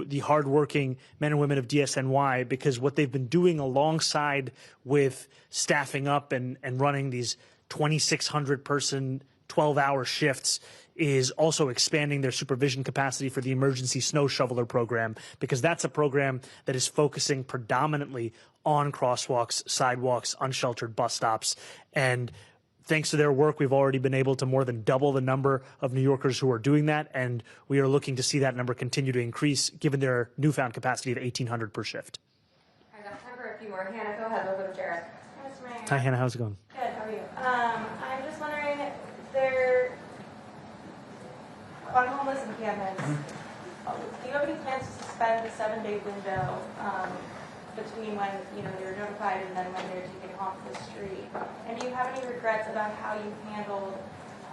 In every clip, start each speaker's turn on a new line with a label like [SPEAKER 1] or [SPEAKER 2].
[SPEAKER 1] the hardworking men and women of DSNY, because what they've been doing alongside with staffing up and running these 2,600 person 12-hour shifts is also expanding their supervision capacity for the emergency snow shoveler program, because that's a program that is focusing predominantly on crosswalks, sidewalks, unsheltered bus stops. And thanks to their work, we've already been able to more than double the number of New Yorkers who are doing that, and we are looking to see that number continue to increase given their newfound capacity of 1,800 per shift.
[SPEAKER 2] I got time for a few more. Hannah, go ahead. We'll go to Jared.
[SPEAKER 1] Hi, Hannah. How's it going?
[SPEAKER 2] Good. How are you? I'm just wondering, there on homeless encampments, do you have any plans to suspend the 7-day window between when you're notified and then when they're taken off the street? And do you have any regrets about how you handled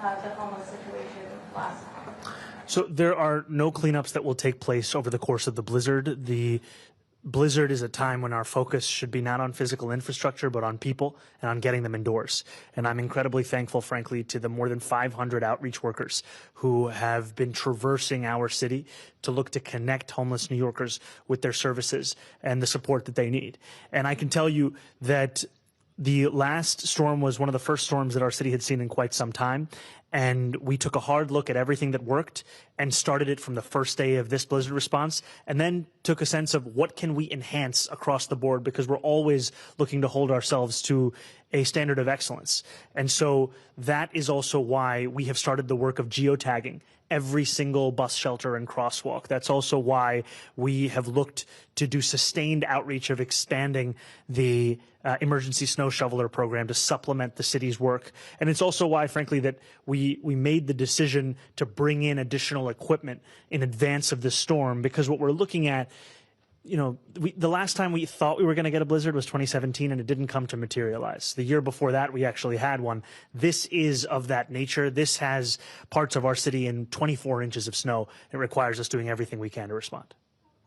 [SPEAKER 2] the homeless situation last time?
[SPEAKER 1] So there are no cleanups that will take place over the course of the blizzard. The blizzard is a time when our focus should be not on physical infrastructure, but on people and on getting them indoors. And I'm incredibly thankful, frankly, to the more than 500 outreach workers who have been traversing our city to look to connect homeless New Yorkers with their services and the support that they need. And I can tell you that the last storm was one of the first storms that our city had seen in quite some time. And we took a hard look at everything that worked and started it from the first day of this blizzard response, and then took a sense of what can we enhance across the board, because we're always looking to hold ourselves to a standard of excellence. And so that is also why we have started the work of geotagging every single bus shelter and crosswalk. That's also why we have looked to do sustained outreach of expanding the emergency snow shoveler program to supplement the city's work. And it's also why, frankly, that we made the decision to bring in additional equipment in advance of this storm, because what we're looking at, the last time we thought we were going to get a blizzard was 2017, and it didn't come to materialize. The year before that, we actually had one. This is of that nature. This has parts of our city in 24 inches of snow. It requires us doing everything we can to respond.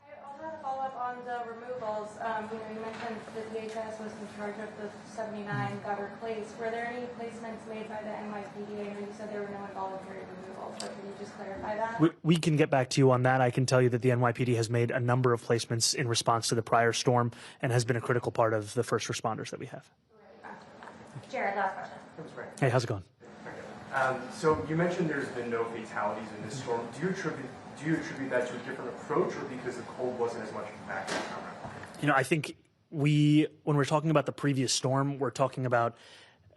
[SPEAKER 2] I also have a follow-up on the removals. You mentioned that DHS was in charge of the 79 got replaced. Were there any placements made by the NYCED? I know you said there were no involuntary removals, but can you just clarify that?
[SPEAKER 1] We can get back to you on that. I can tell you that the NYPD has made a number of placements in response to the prior storm and has been a critical part of the first responders that we have.
[SPEAKER 2] Jared, last question.
[SPEAKER 1] Hey, how's it going?
[SPEAKER 3] So you mentioned there's been no fatalities in this storm. Do you attribute that to a different approach, or because the cold wasn't as much of a factor?
[SPEAKER 1] I think when we're talking about the previous storm, we're talking about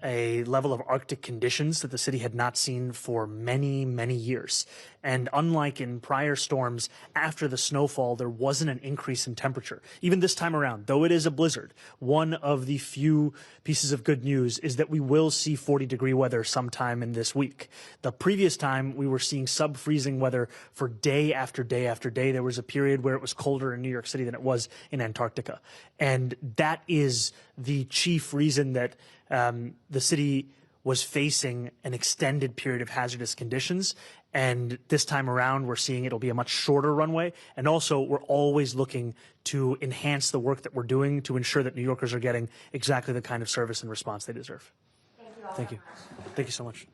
[SPEAKER 1] a level of Arctic conditions that the city had not seen for many, many years. And unlike in prior storms, after the snowfall, there wasn't an increase in temperature. Even this time around, though it is a blizzard, one of the few pieces of good news is that we will see 40-degree weather sometime in this week. The previous time, we were seeing sub-freezing weather for day after day after day. There was a period where it was colder in New York City than it was in Antarctica. And that is the chief reason that the city was facing an extended period of hazardous conditions. And this time around, we're seeing it'll be a much shorter runway. And also, we're always looking to enhance the work that we're doing to ensure that New Yorkers are getting exactly the kind of service and response they deserve.
[SPEAKER 2] Thank you all.
[SPEAKER 1] Thank you. Thank you so much.